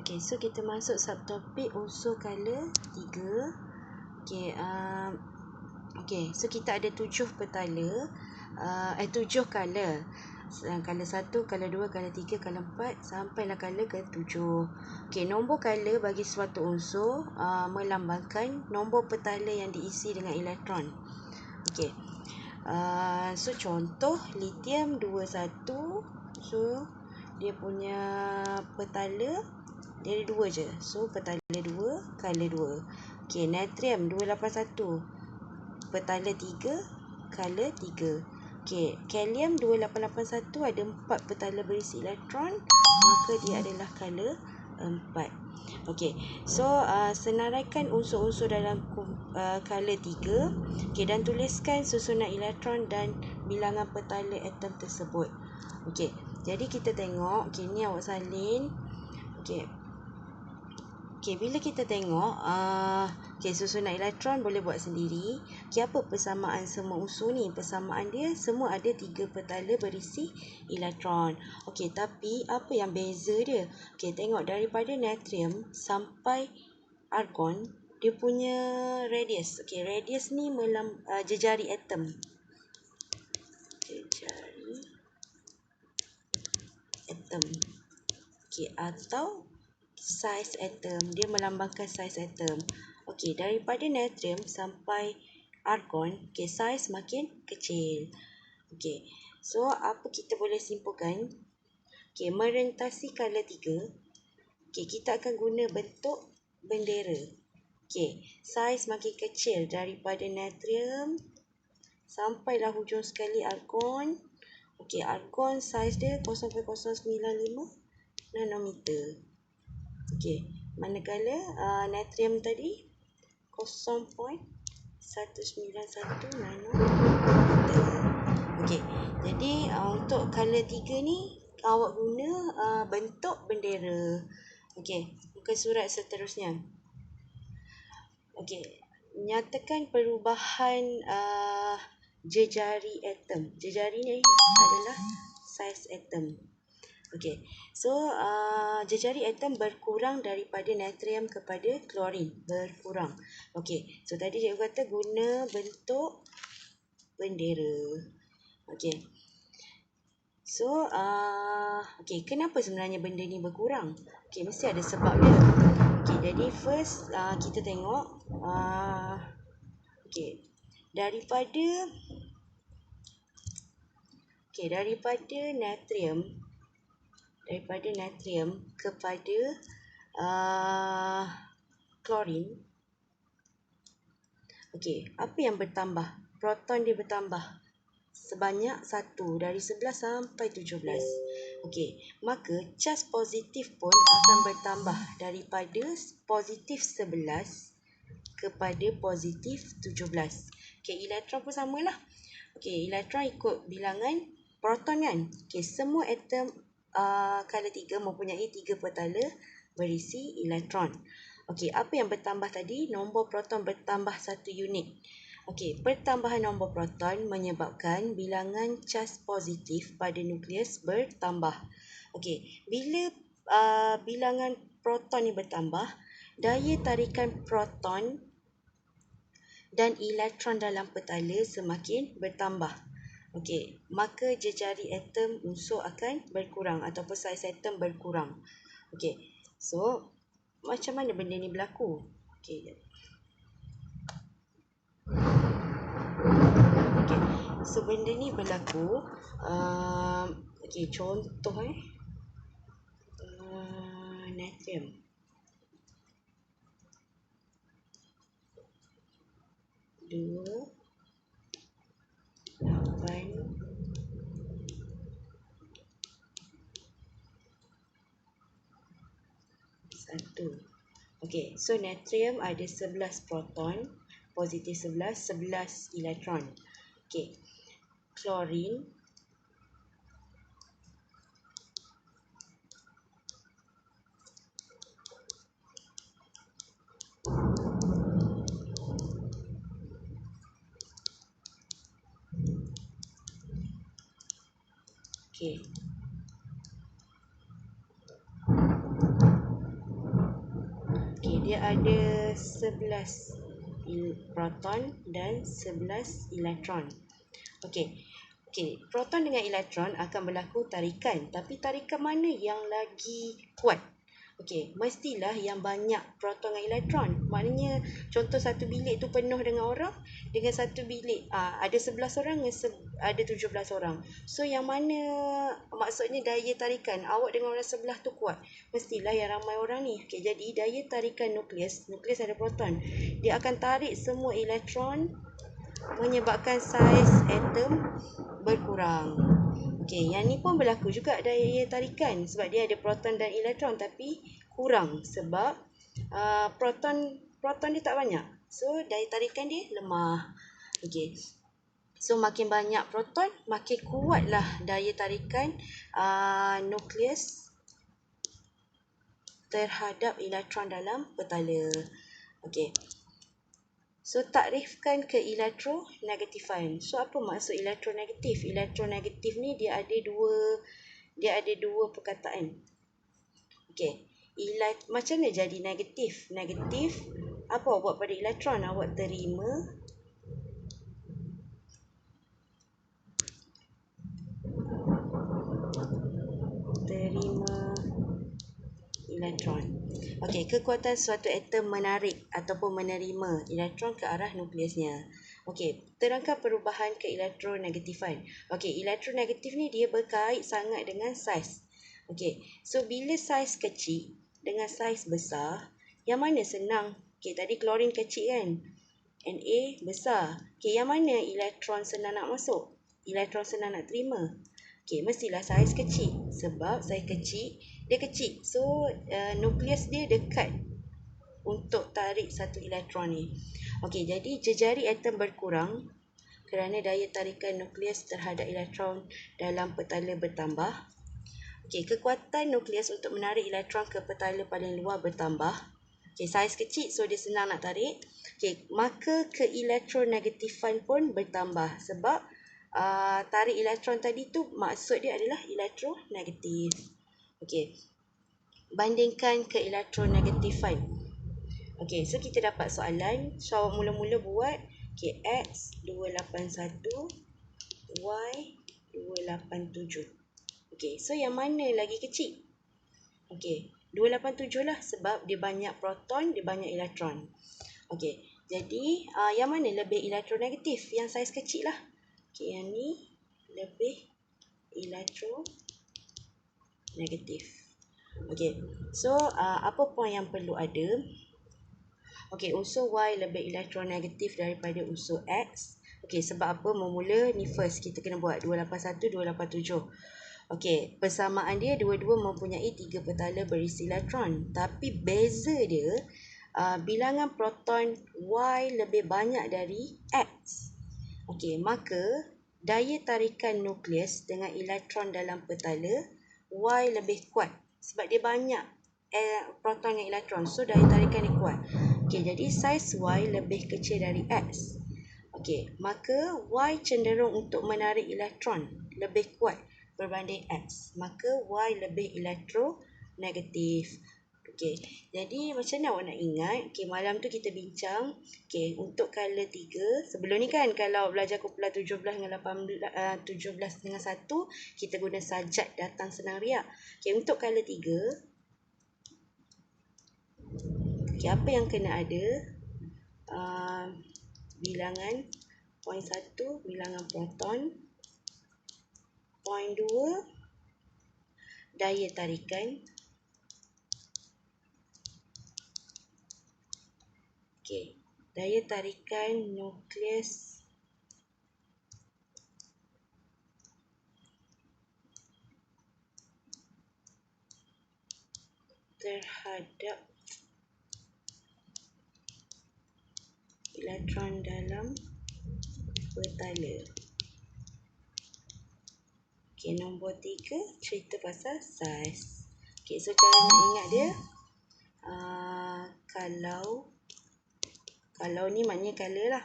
Okay, so kita masuk subtopik unsur color 3. Okay, so kita ada 7 petala, 7 color. Color 1, color 2, color 3, color 4 sampailah color ke 7. Okay, nombor color bagi suatu unsur melambangkan nombor petala yang diisi dengan elektron. Okay, so contoh lithium 21. So dia punya petala dia ada 2 je. So petala 2, color 2. Okay, natrium 281. Petala 3, color 3. Okay, kalium 2881 ada 4 petala berisi elektron, maka dia adalah color 4. Okay, so senaraikan unsur-unsur dalam color 3. Okay, dan tuliskan susunan elektron dan bilangan petala atom tersebut. Okay, jadi kita tengok, okay, ni awak salin. Okay, bila kita tengok susunan elektron boleh buat sendiri. Apa persamaan semua unsur ni? Persamaan dia semua ada 3 petala berisi elektron. Tapi apa yang beza dia? Tengok daripada natrium sampai argon, dia punya radius. Radius ni jejari atom. Jejari atom. Atau size atom, dia melambangkan size atom. Daripada natrium sampai argon, size makin kecil. So apa kita boleh simpulkan? Merentasi color 3, kita akan guna bentuk bendera. Size makin kecil daripada natrium sampailah hujung sekali argon. Argon size dia 0.095 nanometer. Manakala natrium tadi 0.191 nanometer. Jadi untuk color 3 ni awak guna bentuk bendera. Muka surat seterusnya. Nyatakan perubahan jejari atom. Jejari ni adalah size atom. So jejari atom berkurang daripada natrium kepada klorin, berkurang. So tadi cikgu kata guna bentuk bendera. So kenapa sebenarnya benda ni berkurang? Mesti ada sebab dia. Jadi first kita tengok daripada natrium kepada klorin. Apa yang bertambah? Proton dia bertambah sebanyak 1 dari 11 sampai 17. Maka cas positif pun akan bertambah daripada positif 11 kepada positif 17. Elektron pun samalah. Elektron ikut bilangan proton kan. Semua atom color 3 mempunyai 3 petala berisi elektron. Apa yang bertambah tadi? Nombor proton bertambah 1 unit. Pertambahan nombor proton menyebabkan bilangan cas positif pada nukleus bertambah. Bila bilangan proton ni bertambah, daya tarikan proton dan elektron dalam petala semakin bertambah. Maka jejari atom unsur akan berkurang ataupun saiz atom berkurang. So macam mana benda ni berlaku? So benda ni berlaku contoh natrium. Dua 8 1. So natrium ada 11 proton, positif 11 elektron. Klorin dia ada 11 proton dan 11 elektron. Okey, proton dengan elektron akan berlaku tarikan, tapi tarikan mana yang lagi kuat? Okey, mestilah yang banyak proton dan elektron. Maknanya contoh satu bilik tu penuh dengan orang, dengan satu bilik ada 11 orang dengan ada 17 orang. So yang mana maksudnya daya tarikan awak dengan orang sebelah tu kuat? Mestilah yang ramai orang ni. Okey, jadi daya tarikan nukleus ada proton. Dia akan tarik semua elektron menyebabkan saiz atom berkurang. Okey, yang ni pun berlaku juga daya tarikan sebab dia ada proton dan elektron tapi kurang sebab proton dia tak banyak. So daya tarikan dia lemah. Okey. So makin banyak proton, makin kuatlah daya tarikan nukleus terhadap elektron dalam petala. Okey. So takrifkan ke elektronegatifan. So apa maksud elektronegatif? Elektronegatif ni dia ada dua perkataan. Okey. Macam mana jadi negatif? Negatif apa awak buat pada elektron? Awak terima elektron. Okey, kekuatan suatu atom menarik ataupun menerima elektron ke arah nukleusnya. Okey, terangkan perubahan ke elektronegatifan. Okey, elektronegatif ni dia berkait sangat dengan saiz. Okey, so bila saiz kecil dengan saiz besar, yang mana senang? Okey, tadi klorin kecil kan? Na besar. Okey, yang mana elektron senang nak masuk? Elektron senang nak terima? Okey, mestilah saiz kecil. Sebab saiz kecil, dia kecil. So, nukleus dia dekat untuk tarik satu elektron ni. Okey, jadi jejari atom berkurang kerana daya tarikan nukleus terhadap elektron dalam petala bertambah. Okey, kekuatan nukleus untuk menarik elektron ke petala paling luar bertambah. Okey, saiz kecil, so dia senang nak tarik. Okey, maka keelektronegatifan pun bertambah sebab tarik elektron tadi tu maksud dia adalah elektronegatif. Okey. Bandingkan keelektronegatifan. Okey, so kita dapat soalan. So awak mula-mula buat X 281 Y 287. Okey, so yang mana lagi kecil? Okey, 287 lah sebab dia banyak proton, dia banyak elektron. Okey, jadi yang mana lebih elektronegatif? Yang saiz kecil lah. Okey, yang ni lebih elektronegatif. Okey, so apa poin yang perlu ada? Okey, unsur Y lebih elektronegatif daripada unsur X. Okey, sebab apa? Memula ni first kita kena buat 281, 287. Okey, persamaan dia dua-dua mempunyai 3 petala berisi elektron. Tapi beza dia bilangan proton Y lebih banyak dari X. Okey, maka daya tarikan nukleus dengan elektron dalam petala Y lebih kuat sebab dia banyak proton dan elektron. So daya tarikan dia kuat. Okey, jadi saiz Y lebih kecil dari X. Okey, maka Y cenderung untuk menarik elektron lebih kuat berbanding X. Maka Y lebih elektronegatif. Okey, jadi macam mana awak nak ingat? Okey, malam tu kita bincang. Okey, untuk color 3, sebelum ni kan kalau belajar kumpulan 17 dengan 18, 17 dengan 1, kita guna sajak datang senang riak. Okey, untuk color 3, okey, apa yang kena ada? Bilangan poin 1, bilangan proton. Poin 2, daya tarikan. Okey, daya tarikan nukleus terhadap elektron dalam petala. Okey, nombor 3 cerita pasal saiz. Okey, so cara nak ingat dia kalau ni maknanya color lah.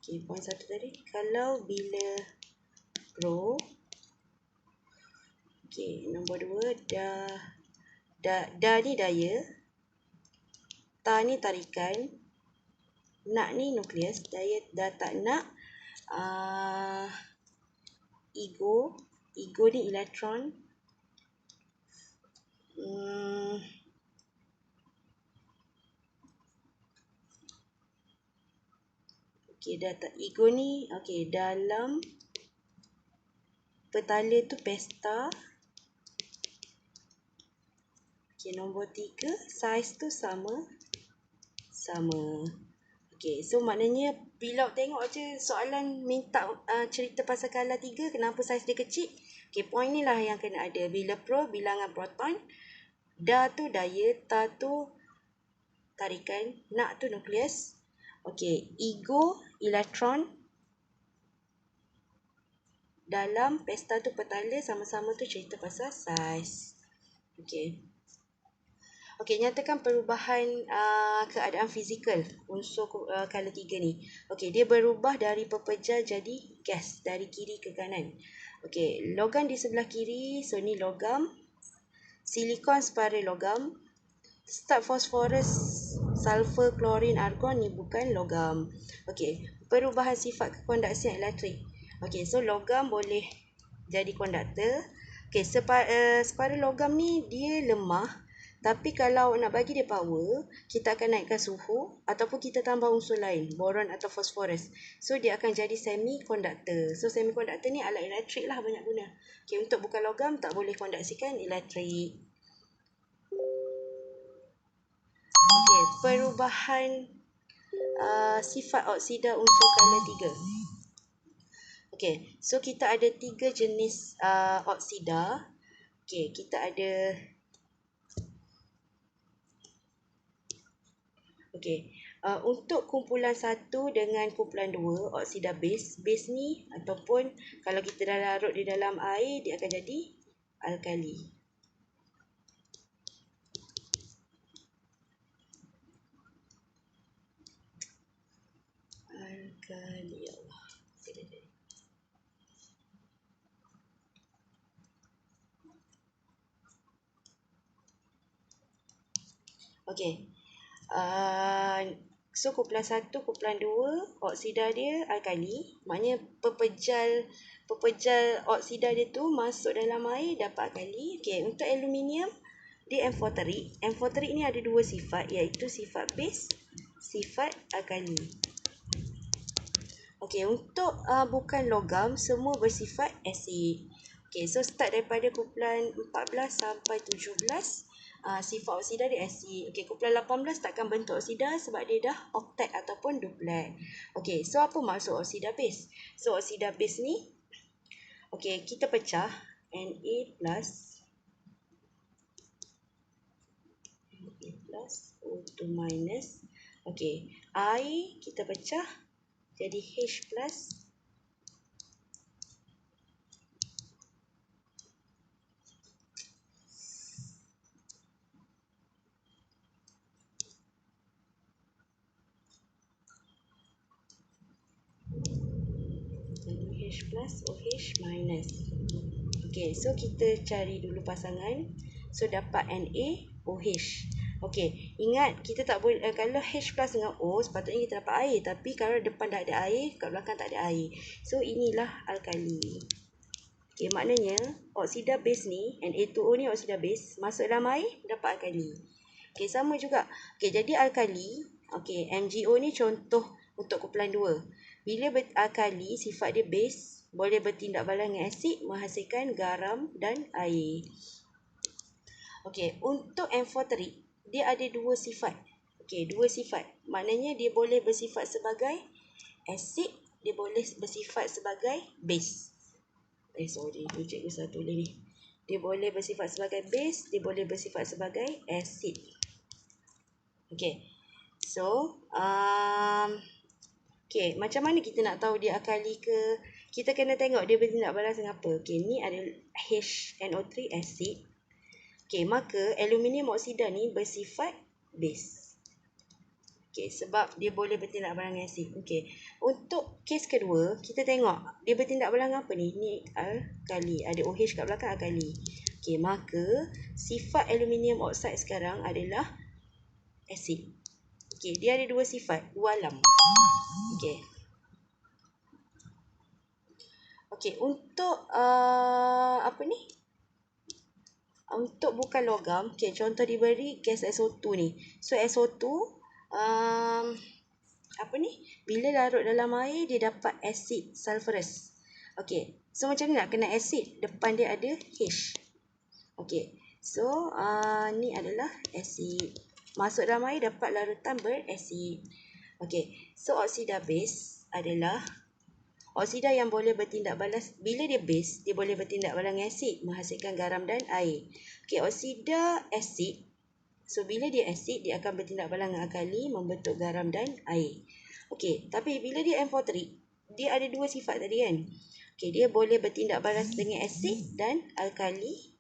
Okey, poin 1 tadi. Kalau bila pro. Okey, nombor 2 dah ni daya. Ta ni tarikan, nak ni nukleus, dia dah tak nak. Ego ni elektron. Okey, dah tak ego ni. Okey, dalam petala tu pesta. Okey, nombor 3, saiz tu sama. Okey, so maknanya bila awak tengok je soalan minta cerita pasal skala 3, kenapa saiz dia kecil? Okey, point ni lah yang kena ada. Bila bilangan proton, da tu daya, ta tu tarikan, nak tu nukleus. Okey, ego elektron, dalam pesta tu petala, sama-sama tu cerita pasal saiz. Okey. Okey, nyatakan perubahan keadaan fizikal unsur skala 3 ni. Okey, dia berubah dari pepejal jadi gas dari kiri ke kanan. Okey, logam di sebelah kiri, so ni logam. Silikon separa logam. Start fosforus, sulfur, klorin, argon ni bukan logam. Okey, perubahan sifat kekondaksian elektrik. Okey, so logam boleh jadi konduktor. Okey, separa logam ni dia lemah. Tapi kalau nak bagi dia power, kita akan naikkan suhu ataupun kita tambah unsur lain, boron atau fosforus. So dia akan jadi semikonduktor. So semikonduktor ni alat elektrik lah banyak guna. Okey, untuk bukan logam tak boleh kondaksikan elektrik. Okey, perubahan sifat oksida unsur skala 3. Okey, so kita ada 3 jenis oksida. Okey, kita ada untuk kumpulan 1 dengan kumpulan 2, oksida base. Base ni ataupun kalau kita dah larut di dalam air, dia akan jadi alkali. Alkali, Allah. Okey. So kumpulan 1, kumpulan 2, oksida dia alkali. Maknanya pepejal oksida dia tu masuk dalam air dapat alkali. Okey, untuk aluminium dia amfoterik. Amfoterik ni ada 2 sifat, iaitu sifat base, sifat alkali. Okey, untuk bukan logam semua bersifat asid. Okey, so start daripada kumpulan 14 sampai 17. Sifat oksida dia asid. Okey, kumpulan 18 takkan bentuk oksida sebab dia dah oktat ataupun duplet. Okey, so apa maksud oksida base? So oksida base ni, okey, kita pecah Na plus O2 minus. Okey, air kita pecah jadi H plus. H plus OH minus. Okey, so kita cari dulu pasangan. So dapat NaOH. Okey, ingat kita tak boleh kalau H plus dengan O sepatutnya kita dapat air, tapi kalau depan dah ada air, kat belakang tak ada air. So inilah alkali. Okey, maknanya oksida base ni, Na2O ni oksida base, masuk dalam air dapat alkali. Okey, sama juga. Okey, jadi alkali, okey, MgO ni contoh untuk kumpulan 2. Bila alkali, sifat dia base, boleh bertindak balas dengan asid, menghasilkan garam dan air. Okey, untuk amfoterik, dia ada 2 sifat. Okey, 2 sifat. Maknanya dia boleh bersifat sebagai asid, dia boleh bersifat sebagai base. Sorry, cikgu salah tulis ni. Dia boleh bersifat sebagai base, dia boleh bersifat sebagai asid. Okey. So, okey, macam mana kita nak tahu dia alkali ke? Kita kena tengok dia bertindak balas dengan apa. Okey, ni ada HNO3 acid. Okey, maka aluminium oksida ni bersifat base. Okey, sebab dia boleh bertindak balas dengan asid. Okey, untuk kes kedua, kita tengok dia bertindak balas dengan apa ni? Ni alkali. Ada OH kat belakang alkali. Okey, maka sifat aluminium oksida sekarang adalah asid. Okey, dia ada dua sifat, dua alam. Okey. Okey, untuk apa ni? Untuk bukan logam, okey, contoh diberi gas SO2 ni. So SO2 apa ni? Bila larut dalam air dia dapat asid sulfurous. Okey. So macam ni nak kena asid, depan dia ada H. Okey. So ni adalah asid. Masuk dalam air dapat larutan berasid. Okey. So oksida base adalah oksida yang boleh bertindak balas. Bila dia base, dia boleh bertindak balas dengan asid, menghasilkan garam dan air. Okey, oksida asid. So bila dia asid, dia akan bertindak balas dengan alkali, membentuk garam dan air. Okey, tapi bila dia amfotrik, dia ada dua sifat tadi kan. Okey, dia boleh bertindak balas dengan asid dan alkali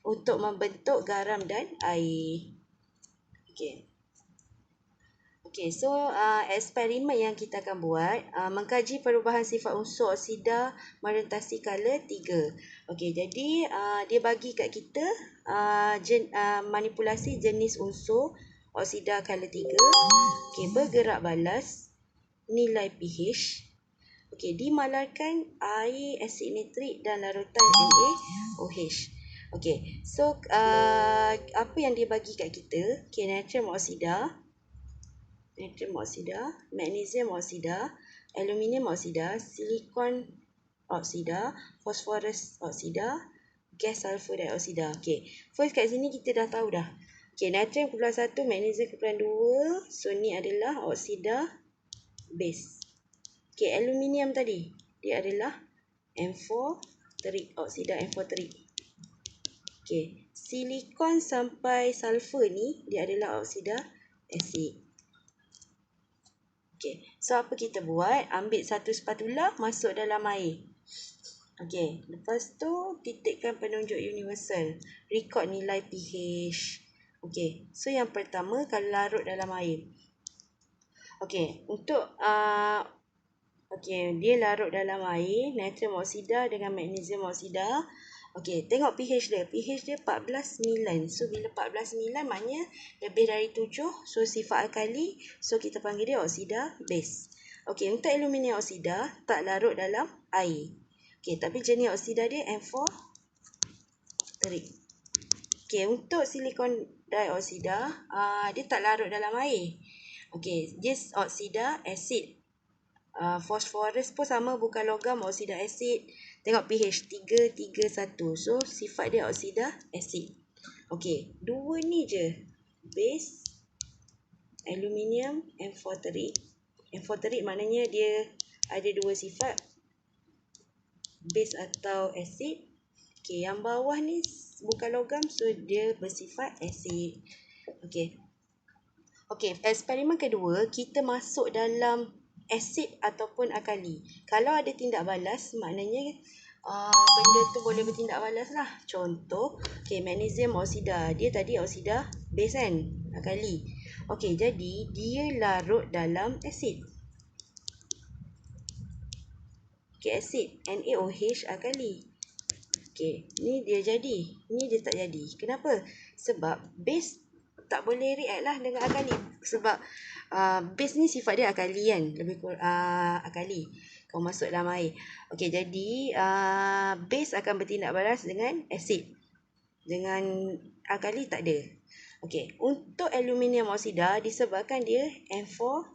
untuk membentuk garam dan air. Okey. Okey, so eksperimen yang kita akan buat mengkaji perubahan sifat unsur oksida merentasi kala 3. Okey, jadi dia bagi kat kita manipulasi jenis unsur oksida kala 3. Okey, bergerak balas, nilai pH. Okey, dimalarkan air asid nitrik dan larutan NaOH. Okey, so apa yang dia bagi kat kita? Okey, natrium oksida, magnesium oksida, aluminium oksida, silikon oksida, fosforus oksida, gas sulfur dioksida. Okey, first kat sini kita dah tahu dah. Okey, natrium kumpulan 1, magnesium kumpulan 2. So ni adalah oksida base. Okey, aluminium tadi dia adalah amfotrik, oksida amfotrik. Okey, silikon sampai sulfur ni dia adalah oksida asid. Okey, so apa kita buat? Ambil satu spatula, masuk dalam air. Okey, lepas tu titikkan penunjuk universal. Record nilai pH. Okey, so yang pertama kalau larut dalam air. Okey, untuk okey, dia larut dalam air, natrium oksida dengan magnesium oksida. Okey, tengok pH dia. pH dia 14.9. So bila 14.9 maknanya lebih dari 7. So sifat alkali. So kita panggil dia oksida base. Okey, untuk aluminium oksida tak larut dalam air. Okey, tapi jenis oksida dia amfotrik. Okey, untuk silikon dioksida dia tak larut dalam air. Okey, dia oksida asid. Fosforus pun sama, bukan logam, oksida asid. Tengok pH 331. So sifat dia oksida asid. Okey, dua ni je. Base, aluminium, amfotrik. Amfotrik maknanya dia ada dua sifat, base atau asid. Okey, yang bawah ni bukan logam, so dia bersifat asid. Okey. Okey, eksperimen kedua, kita masuk dalam asid ataupun alkali. Kalau ada tindak balas, maknanya benda tu boleh bertindak balas lah. Contoh, okey, magnesium oksida. Dia tadi oksida base kan, alkali. Okey, jadi dia larut dalam asid. Okey, asid NaOH alkali. Okey, ni dia jadi. Ni dia tak jadi. Kenapa? Sebab base tak boleh react lah dengan alkali. Sebab base ni sifat dia alkali kan. Lebih alkali. Kau masuk dalam air. Okey, jadi base akan bertindak balas dengan asid. Dengan alkali tak ada. Okey, untuk aluminium oksida disebabkan dia amfotrik,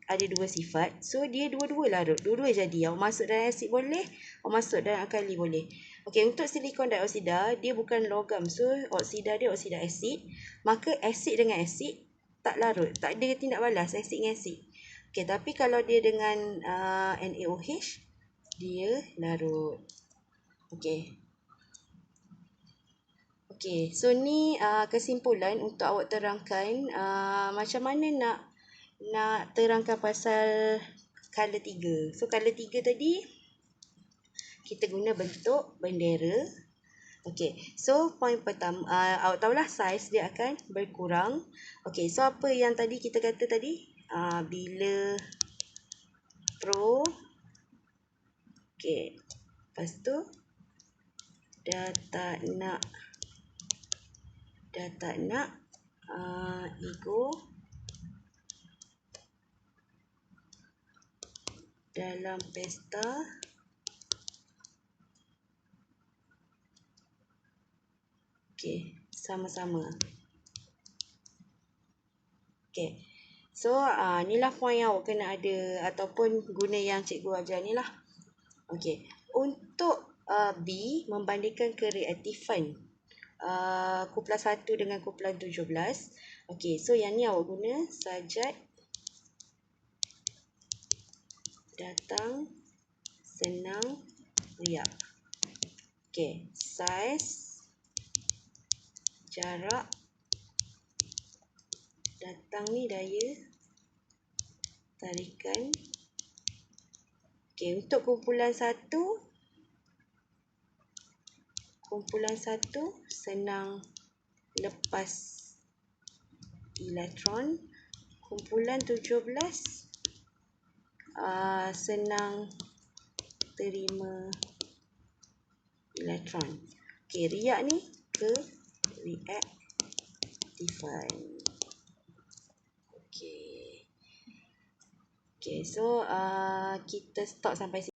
ada dua sifat. So dia dua-dua larut. Dua-dua jadi. Awak masuk dalam asid boleh, awak masuk dalam alkali boleh. Okey, untuk silikon dioksida, dia bukan logam. So oksida dia oksida asid. Maka asid dengan asid tak larut. Tak ada tindak balas asid dengan asid. Okey, tapi kalau dia dengan NaOH, dia larut. Okey. Okey, so ni kesimpulan untuk awak terangkan macam mana nak terangkan pasal kala 3. So kala 3 tadi kita guna bentuk bendera. Okey, so point pertama awak tahulah saiz dia akan berkurang. Okey, so apa yang tadi kita kata tadi? Bila pro. Okey, lepas tu dah tak nak ego dalam pesta sama-sama. So inilah point yang awak kena ada ataupun guna yang cikgu ajar ni lah. Untuk B, membandingkan kereaktifan kumpulan 1 dengan kumpulan 17. So yang ni awak guna sajat datang senang riak. Saiz jarak datang ni daya tarikan. Untuk kumpulan 1 senang lepas elektron. Kumpulan 17 senang terima elektron. Riak ni ke reaktifan. So kita stop sampai sini.